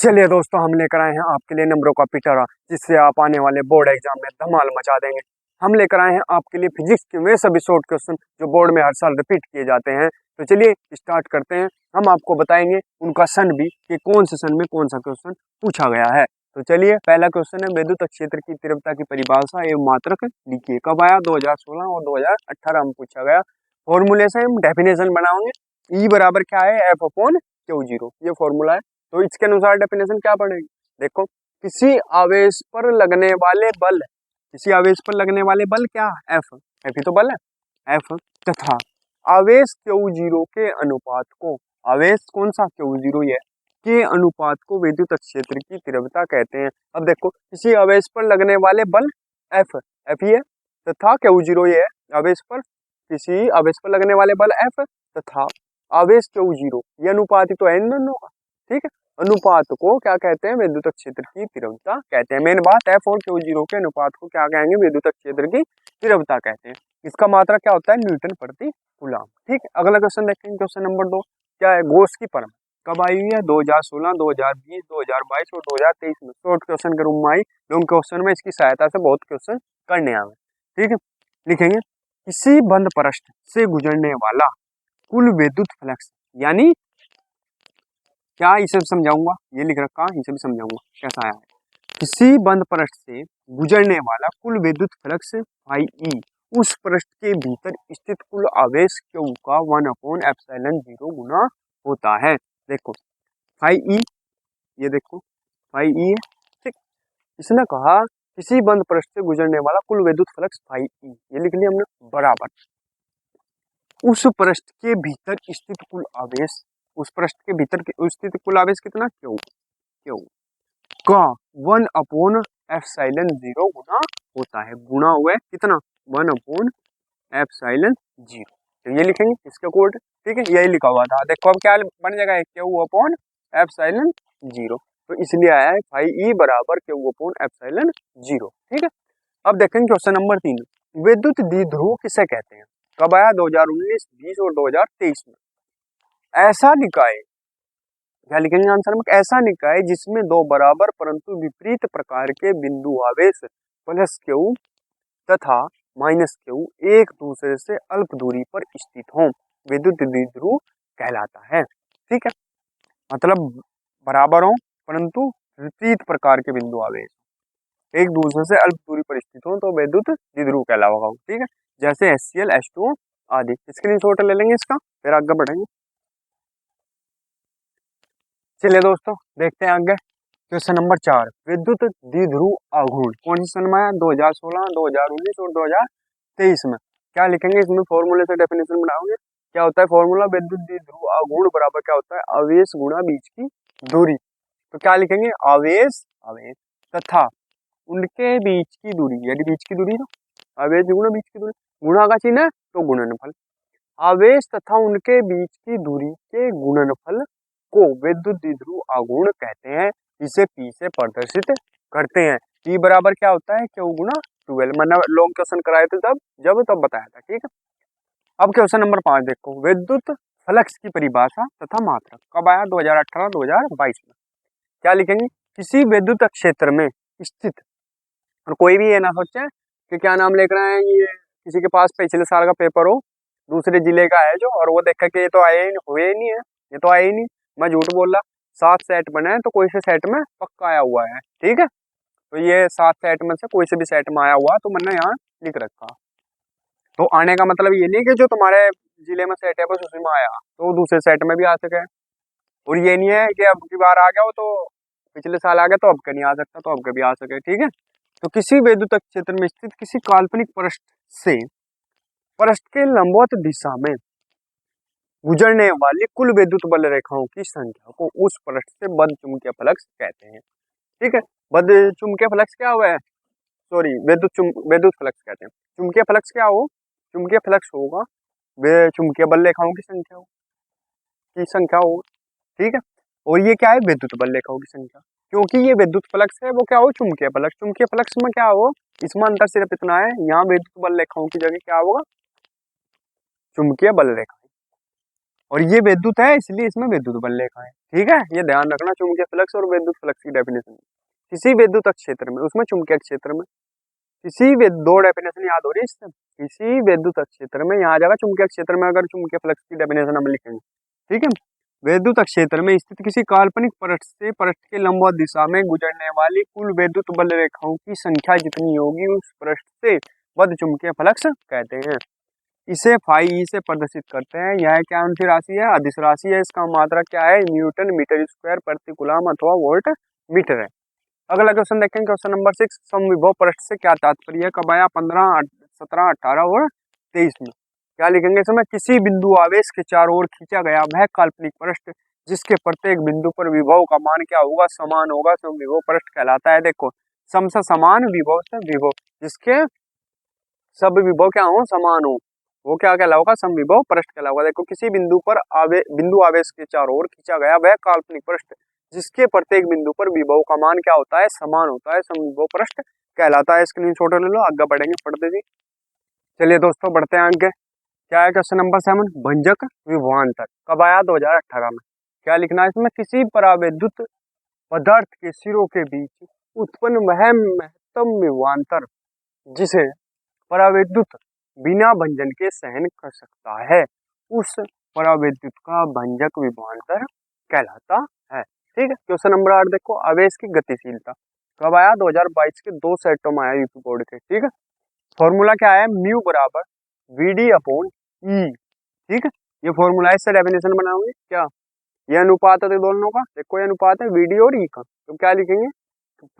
चलिए दोस्तों, हम लेकर आए हैं आपके लिए नंबरों का पिटारा, जिससे आप आने वाले बोर्ड एग्जाम में धमाल मचा देंगे। हम लेकर आए हैं आपके लिए फिजिक्स के वे सभी शॉर्ट क्वेश्चन जो बोर्ड में हर साल रिपीट किए जाते हैं। तो चलिए स्टार्ट करते हैं। हम आपको बताएंगे उनका सन भी कि कौन से सन में कौन सा क्वेश्चन पूछा गया है। तो चलिए, पहला क्वेश्चन है विद्युत क्षेत्र की तीव्रता की परिभाषा एवं मात्रक लिखिए। कब आया? 2016 और 2018 में पूछा गया। फॉर्मूले से हम डेफिनेशन बनाओगे। ई बराबर क्या है? एफ अपॉन क्यू जीरो, ये फॉर्मूला है। तो इसके अनुसार डेफिनेशन क्या पड़ेगी? देखो, किसी आवेश पर लगने वाले बल, किसी आवेश पर लगने वाले बल क्या? एफ, एफ ही तो बल है, एफ तथा आवेश क्यू जीरो के अनुपात को, आवेश कौन सा? क्यू जीरो है, के अनुपात को विद्युत क्षेत्र की तीव्रता कहते हैं। अब देखो, किसी आवेश पर लगने वाले बल एफ, एफ ही है, तथा क्यू जीरो ये है आवेश पर, किसी आवेश पर लगने वाले बल एफ तथा आवेश क्यू जीरो, ये अनुपात ही तो है इन दोनों का। ठीक है, अनुपात को क्या कहते हैं? विद्युत क्षेत्र की तीव्रता कहते हैं। मेन बात, एफ और क्यू जीरो के अनुपात को क्या कहेंगे? विद्युत क्षेत्र की तीव्रता कहते हैं। इसका मात्रा क्या होता है? न्यूटन प्रति कूलम। ठीक है, अगला क्वेश्चन देखेंगे। क्वेश्चन नंबर 2 क्या है? गॉस की परम कब आई हुई है? 2016, 2020, 2022 और 2023 में। शॉर्ट क्वेश्चन के रूप में आई। लॉन्ग क्वेश्चन में इसकी सहायता से बहुत क्वेश्चन करने आवे। ठीक है, लिखेंगे किसी बंद पृष्ठ से गुजरने वाला कुल विद्युत फ्लक्स, यानी क्या, इसे भी समझाऊंगा, ये लिख रखा, इसे भी समझाऊंगा कैसा आया है। किसी बंद पृष्ठ से गुजरने वाला कुल विद्युत फ्लक्स फाई ई उस पृष्ठ के भीतर स्थित कुल आवेश क्यू का 1/एप्सिलॉन 0 गुना होता है। देखो फाई ई, ये देखो फाई ई है। ठीक, इसने कहा किसी बंद पृष्ठ से गुजरने वाला कुल विद्युत फ्लक्स फाई ई, ये लिख लिया हमने, बराबर उस पृष्ठ के भीतर स्थित कुल आवेश, उस पृष्ठ के भीतर स्थित कुल आवेश कितना? क्यू, क्यू का 1/एप्सिलॉन 0 गुना होता है। गुना हुआ है कितना? 1/एप्सिलॉन 0। तो ये लिखेंगे इसके कोड। ठीक है, यही लिखा हुआ था। देखो अब क्या बन जाएगा? Q upon epsilon 0। तो इसलिए आया है फाई ई बराबर क्यू अपॉन एप्सिलॉन 0। ठीक है, अब देखेंगे क्वेश्चन नंबर 3, विद्युत द्विध्रुव किसे कहते हैं? कब आया? 2019, 20 और 2023 में। ऐसा निकाय, क्या लिखेंगे आंसर में? ऐसा निकाय जिसमें दो बराबर परंतु विपरीत प्रकार के बिंदु आवेश प्लस क्यू तथा माइनस क्यू एक दूसरे से अल्प दूरी पर स्थित हों, विद्युत द्विध्रुव कहलाता है। ठीक है, मतलब बराबर हो परंतु विपरीत प्रकार के बिंदु आवेश एक दूसरे से अल्प दूरी पर स्थित हो तो विद्युत द्विध्रुव कहलाएगा। ठीक है, जैसे HCl, H2O आदि। स्क्रीनशॉट ले लेंगे इसका, फिर आगे बढ़ेंगे। चलिए दोस्तों, देखते हैं आगे। क्वेश्चन नंबर 4, विद्युत द्विध्रुव आघूर्ण कौन सी सन में आया? 2016, 2019 और 2023 में। क्या लिखेंगे इसमें? फॉर्मूले से डेफिनेशन बनाओगे। क्या होता है फॉर्मूला? विद्युत द्विध्रुव आघूर्ण बराबर क्या होता है? आवेश गुणा बीच की दूरी। तो क्या लिखेंगे? आवेश, आवेश तथा उनके बीच की दूरी, यदि बीच की दूरी ना, आवेश गुणा बीच की दूरी, गुणा का चिन्ह है तो गुणनफल। आवेश तथा उनके बीच की दूरी के गुणनफल को विद्युत द्विध्रुव आघूर्ण कहते हैं। इसे P से प्रदर्शित करते हैं। P बराबर क्या होता है? क्यू गुना 12। मैंने लॉन्ग क्वेश्चन कराए थे तब बताया था। ठीक है, अब क्वेश्चन नंबर 5 देखो, विद्युत फ्लक्स की परिभाषा तथा मात्रा कब आया? 2018, 2022 में। क्या लिखेंगे? किसी विद्युत क्षेत्र में स्थित, और कोई भी ये ना सोचे कि क्या नाम लिख रहे हैं, ये किसी के पास पिछले साल का पेपर हो, दूसरे जिले का है जो, और वो देखा कि ये तो आया ही नहीं, हुए ही नहीं है, ये तो आया ही नहीं, मैं झूठ बोल रहा। 7 सेट बने हैं तो कोई से सेट में पक्का आया हुआ है। ठीक है, तो ये 7 सेट में से कोई से भी सेट में आया हुआ तो मैंने यहाँ लिख रखा। तो आने का मतलब ये नहीं कि जो तुम्हारे जिले में सेट है बस उसी में आया, तो दूसरे सेट में भी आ सके। और ये नहीं है कि अब की बार आ गया हो तो पिछले साल आ गया तो अब के नहीं आ सकता, तो अब के भी आ सके। ठीक है, तो किसी विद्युत क्षेत्र में स्थित किसी काल्पनिक पृष्ठ से पृष्ठ के लंबवत दिशा में गुजरने वाली कुल विद्युत बल रेखाओं की संख्या को उस पृष्ठ से बद्ध चुंबकीय फ्लक्स कहते हैं। ठीक है, बद्ध चुंबकीय फ्लक्स क्या हुआ है? सॉरी, विद्युत फ्लक्स कहते हैं। चुंबकीय फ्लक्स क्या हो? चुंबकीय फ्लक्स होगा वे चुंबकीय बल रेखाओं की संख्या होगा। ठीक है, और ये क्या है? विद्युत बल रेखाओं की संख्या। क्योंकि ये विद्युत फ्लक्स है वो क्या हो? चुंबकीय फ्लक्स। चुंबकीय फ्लक्स में क्या हो? इसमें अंतर सिर्फ इतना है, यहाँ विद्युत बल रेखाओं की जगह क्या होगा? चुंबकीय बल रेखा। और ये विद्युत है इसलिए इसमें विद्युत बल लिखा है। ठीक है, ये ध्यान रखना, चुंबकीय फ्लक्स और विद्युत फ्लक्स की डेफिनेशन। किसी विद्युत क्षेत्र में, उसमें चुंबकीय क्षेत्र में, दो डेफिनेशन याद हो रही है इससे। किसी विद्युत क्षेत्र में, यहाँ आ जाएगा चुंबकीय क्षेत्र में, अगर चुंबकीय फ्लक्स की डेफिनेशन हम लिखेंगे। ठीक है, विद्युत क्षेत्र में स्थित किसी काल्पनिक पृष्ठ से पृष्ठ के लंबवत दिशा में गुजरने वाली कुल विद्युत बल रेखाओं की संख्या जितनी होगी उस पृष्ठ से बद्ध चुंबकीय फ्लक्स कहते हैं। इसे फाई ई से प्रदर्शित करते हैं। यह क्या सी राशि है? अदिश राशि है। इसका मात्रक क्या है? न्यूटन मीटर स्क्वायर प्रति कूलम अथवा वोल्ट मीटर है। अगला क्वेश्चन देखेंगे, क्वेश्चन नंबर 6। समविभव पृष्ठ से क्या तात्पर्य है? कब आया? 15, 17, 18 और 23 में। क्या लिखेंगे इसमें? किसी बिंदु आवेश के चारों ओर खींचा गया वह काल्पनिक पृष्ठ जिसके प्रत्येक बिंदु पर विभव का मान क्या होगा? समान होगा, समविभव पृष्ठ कहलाता है। देखो, सम से समान, विभव से विभव, जिसके सब विभव क्या हो? समान हो, वो क्या कहलाएगा? समविभव पृष्ठ कहलाएगा। देखो, किसी बिंदु पर बिंदु आवेश के चारों ओर खींचा गया वह काल्पनिक पृष्ठ जिसके प्रत्येक बिंदु पर विभव का मान क्या होता है? समान होता है, समविभव पृष्ठ कहलाता है। स्क्रीनशॉट ले लो, आगे बढ़ेंगे पढ़ते जी। चलिए दोस्तों, बढ़ते हैं आगे। क्या है क्वेश्चन नंबर 7? भंजक विभवांतर कब आया? 2018 में। क्या लिखना है इसमें? किसी परावैद्युत पदार्थ के सिरों के बीच उत्पन्न वह महत्तम विभवांतर जिसे परावैद्युत बिना भंजन के सहन कर सकता है, उस परावैद्युत का भंजक विभवांतर कहलाता है। ठीक है, क्वेश्चन नंबर 8 देखो, आवेश की गतिशीलता कब आया? 2022 के 2 सेटों में आया यूपी बोर्ड के। ठीक है, फॉर्मूला क्या है? म्यू बराबर वीडी अपॉन ई। ठीक है, ये फॉर्मूला है, इससे डेफिनेशन बनाओगे क्या? ये अनुपात है दोनों का। देखो, ये अनुपात है वीडी और ई का, तो क्या लिखेंगे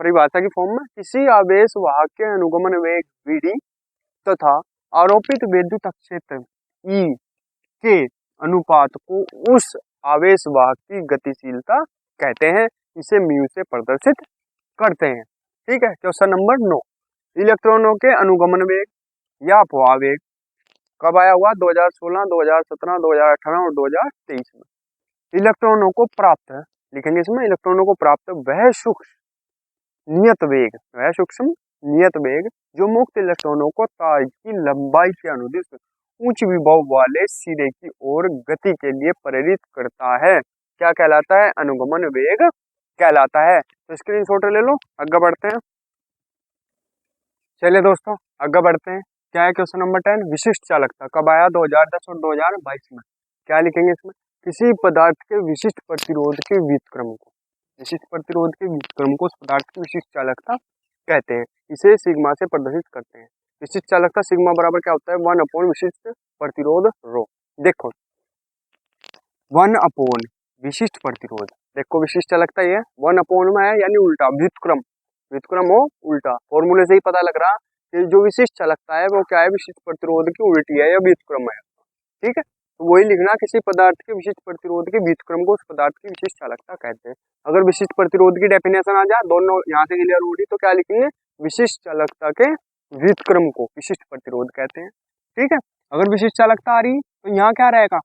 परिभाषा की फॉर्म में? किसी आवेश वाहक के अनुगमन वेग वीडी तथा आरोपित विद्युत क्षेत्र ई के अनुपात को उस आवेश वाहक की गतिशीलता कहते हैं। इसे म्यू से प्रदर्शित करते हैं। ठीक है, क्वेश्चन नंबर 9। इलेक्ट्रॉनों के अनुगमन वेग या अपवाह वेग कब आया हुआ? 2016, 2017, 2018 और 2023 में। इलेक्ट्रॉनों को प्राप्त, लिखेंगे इसमें, इलेक्ट्रॉनों को प्राप्त वह सूक्ष्म नियत वेग, वह सूक्ष्म नियत वेग जो मुक्त इलेक्ट्रॉनों को तार की लंबाई के अनुदिश उच्च विभव वाले सिरे की ओर गति के लिए प्रेरित करता है, क्या कहलाता है? अनुगमन वेग कहलाता है। तो स्क्रीनशॉट ले लो, आगे बढ़ते हैं। चलिए दोस्तों, आगे बढ़ते हैं। क्या है क्वेश्चन नंबर 10? विशिष्ट चालकता कब आया? 2010 और 2022 में। क्या लिखेंगे इसमें? किसी पदार्थ के विशिष्ट प्रतिरोध के व्युत्क्रम को, विशिष्ट प्रतिरोध के व्युत्क्रम को उस पदार्थ की विशिष्ट चालकता कहते हैं। इसे सिग्मा से प्रदर्शित करते हैं। विशिष्ट चालकता सिग्मा बराबर क्या होता है? 1 अपॉन विशिष्ट प्रतिरोध रो। देखो, 1 अपॉन विशिष्ट प्रतिरोध, देखो विशिष्ट चालकता ये 1 अपॉन में है, यानी उल्टा व्युत्क्रम, व्युत्क्रम हो उल्टा। फॉर्मूले से ही पता लग रहा कि जो विशिष्ट चालकता है वो क्या है? विशिष्ट प्रतिरोध की उल्टी है या व्युत्क्रम है। ठीक है, तो वही लिखना, किसी पदार्थ के विशिष्ट प्रतिरोध के व्युत्क्रम को उस पदार्थ की विशिष्ट चालकता कहते हैं। अगर विशिष्ट प्रतिरोध की डेफिनेशन आ जाए, दोनों यहाँ से क्लियर हो रही, तो क्या लिखेंगे? विशिष्ट चालकता के व्युत्क्रम को विशिष्ट प्रतिरोध कहते हैं। ठीक है, अगर विशिष्ट चालकता आ रही तो यहाँ क्या रहेगा?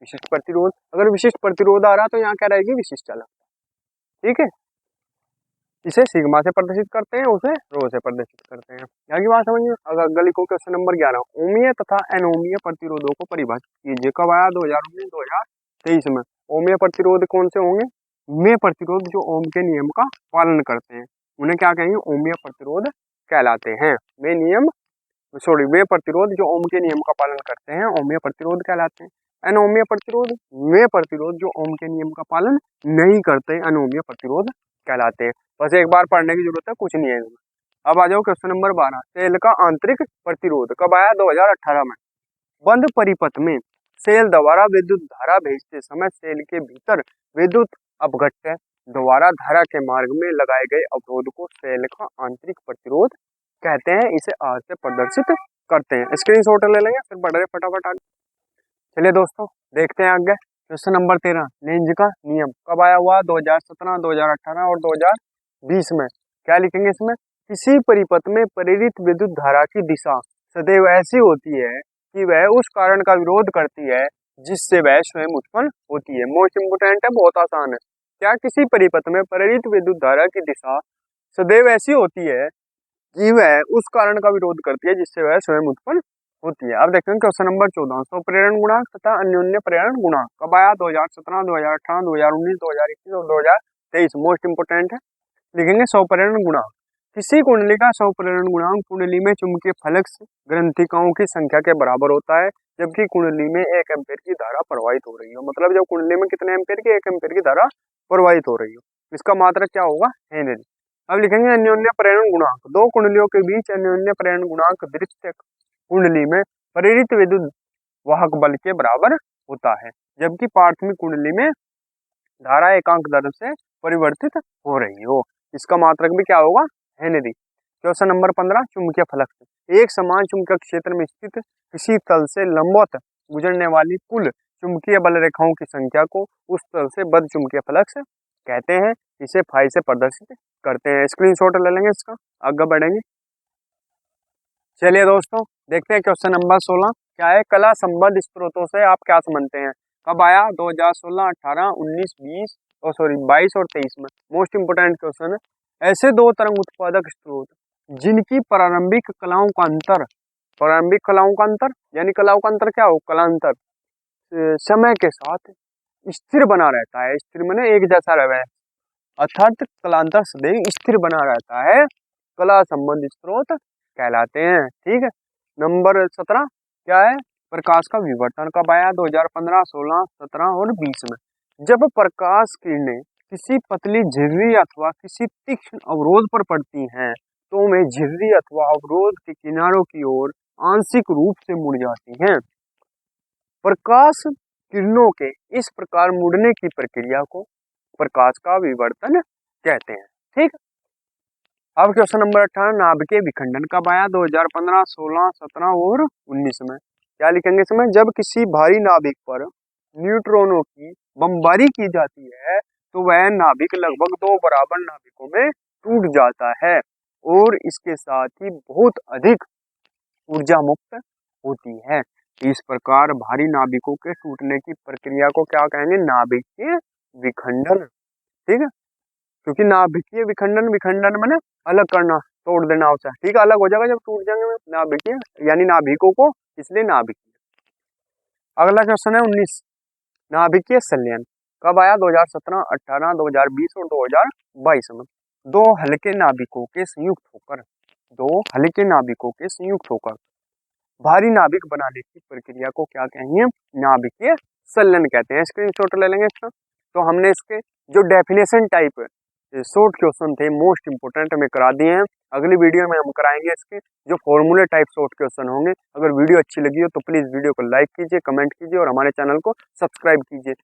विशिष्ट प्रतिरोध। अगर विशिष्ट प्रतिरोध आ रहा तो यहाँ क्या रहेगी? विशिष्ट चालकता। ठीक है, इसे सिग्मा से प्रदर्शित करते हैं, उसे रो से प्रदर्शित करते हैं। यहाँ की बात समझिए। अगर अगली को क्वेश्चन नंबर 11, ओमीय तथा अनोमीय प्रतिरोधों को परिभाषित कीजिए। कब आया? 2019, 2023 में। ओमीय प्रतिरोध कौन से होंगे? में प्रतिरोध जो ओम के नियम का पालन करते हैं, उन्हें क्या कहेंगे? ओमीय प्रतिरोध कहलाते हैं। वे प्रतिरोध जो ओम के नियम का पालन करते हैं ओमीय प्रतिरोध कहलाते हैं। अनोमीय प्रतिरोध, वे प्रतिरोध जो ओम के नियम का पालन नहीं करते अनोमीय प्रतिरोध कहलाते हैं। बस एक बार पढ़ने की जरूरत है, कुछ नहीं है इसमें। अब आ जाओ क्वेश्चन नंबर 12। सेल का आंतरिक प्रतिरोध कब आया? 2018 में। बंद परिपथ में सेल द्वारा विद्युत धारा भेजते समय सेल के भीतर विद्युत अपघट्य द्वारा धारा के मार्ग में लगाए गए अवरोध को सेल का आंतरिक प्रतिरोध कहते हैं। इसे आर से प्रदर्शित करते हैं। स्क्रीनशॉट ले लेंगे, फिर बढ़ रहे फटाफट आगे। चलिए दोस्तों, देखते हैं आगे। क्वेश्चन नंबर 13, लेंज का नियम कब आया हुआ? 2017, 2018 और 2020 में। क्या लिखेंगे इसमें? किसी परिपथ में प्रेरित विद्युत धारा की दिशा सदैव ऐसी होती है कि वह उस कारण का विरोध करती है जिससे वह स्वयं उत्पन्न होती है। मोस्ट इंपोर्टेंट है, बहुत आसान है। क्या? किसी परिपथ में प्रेरित विद्युत धारा की दिशा सदैव ऐसी होती है कि वह उस कारण का विरोध करती है जिससे वह स्वयं उत्पन्न होती है। अब देखेंगे क्वेश्चन नंबर 14, स्वप्रेरण गुणांक तथा अन्योन्य प्रेरण गुणांक कब आया? 2017, 2018, 2019, 2021 और 2023। मोस्ट इंपोर्टेंट है। लिखेंगे स्वप्रेरण गुणांक। किसी कुंडली का स्वप्रेरण गुणांक कुंडली में चुंबकीय फ्लक्स ग्रंथिकाओं की संख्या के बराबर होता है, जबकि कुंडली में 1 एम्पीयर की धारा प्रवाहित हो रही हो। मतलब जब कुंडली में कितने एम्पीयर की? 1 एम्पीयर की धारा प्रवाहित हो रही हो। इसका मात्रक क्या होगा? हेनरी। अब लिखेंगे अन्योन्य प्रेरण गुणांक। दो कुंडलियों के बीच अन्योन्य प्रेरण गुणांक द्वितीय कुंडली में प्रेरित विद्युत वाहक बल के बराबर होता है, जबकि प्राथमिक कुंडली में धारा एकांक दर से परिवर्तित हो रही हो। इसका मात्रक भी क्या होगा? हेनरी। क्वेश्चन नंबर 15, चुंबकीय फ्लक्स। एक समान चुंबकीय क्षेत्र में स्थित किसी तल से लंबवत गुजरने वाली कुल चुंबकीय बल रेखाओं की संख्या को उस तल से बद्ध चुंबकीय फ्लक्स कहते हैं। इसे फाई से प्रदर्शित करते हैं। स्क्रीनशॉट ले लेंगे इसका, आगे बढ़ेंगे। चलिए दोस्तों, देखते हैं क्वेश्चन नंबर 16 क्या है? कला संबद्ध स्रोतों से आप क्या समझते हैं? कब आया? 2016, 18, 19, 20 22 और 23 में। मोस्ट इंपोर्टेंट क्वेश्चन है। ऐसे दो तरंग उत्पादक स्रोत जिनकी प्रारंभिक कलाओं का अंतर, प्रारंभिक कलाओं का अंतर यानी कलाओं का अंतर क्या हो? कलांतर समय के साथ स्थिर बना रहता है। स्थिर माने एक जैसा रहे, अर्थात कलांतर सदैव स्थिर बना रहता है, कला संबंधी स्रोत कहलाते हैं। ठीक है। नंबर 17 क्या है? प्रकाश का विवर्तन कब आया? 2015, 16, 17 और 20 में। जब प्रकाश किरणें किसी पतली झिर्री अथवा किसी तीक्ष्ण अवरोध पर पड़ती हैं तो वे झिर्री अथवा अवरोध के किनारों की ओर आंशिक रूप से मुड़ जाती हैं। प्रकाश किरणों के इस प्रकार मुड़ने की प्रक्रिया को प्रकाश का विवर्तन कहते हैं। ठीक। अब क्वेश्चन नंबर 18, नाभिकीय विखंडन कब आया? 2015, 16, 17 और 19 में। क्या लिखेंगे इसमें? जब किसी भारी नाभिक पर न्यूट्रॉनों की बमबारी की जाती है तो वह नाभिक लगभग 2 बराबर नाभिकों में टूट जाता है और इसके साथ ही बहुत अधिक ऊर्जा मुक्त होती है। इस प्रकार भारी नाभिकों के टूटने की प्रक्रिया को क्या कहेंगे? नाभिकीय विखंडन। ठीक है। क्योंकि नाभिकीय विखंडन, विखंडन में ना अलग करना, तोड़ देना होता है। ठीक है। अलग हो जाएगा जब टूट जाएंगे नाभिकीय यानी नाभिकों को, इसलिए नाभिकीय। अगला क्वेश्चन है 19, नाभिकीय संलयन कब आया? 2017, 18, 2020 और 2022 में। दो हल्के नाभिकों के संयुक्त होकर भारी नाभिक बनाने की प्रक्रिया को क्या कहेंगे? नाभिकीय संलयन कहते हैं। स्क्रीनशॉट ले लेंगे इसका। तो हमने इसके जो डेफिनेशन टाइप शॉर्ट क्वेश्चन थे मोस्ट इंपोर्टेंट में करा दिए हैं। अगली वीडियो में हम कराएंगे इसके जो फॉर्मूले टाइप शॉर्ट क्वेश्चन होंगे। अगर वीडियो अच्छी लगी हो तो प्लीज वीडियो को लाइक कीजिए, कमेंट कीजिए और हमारे चैनल को सब्सक्राइब कीजिए।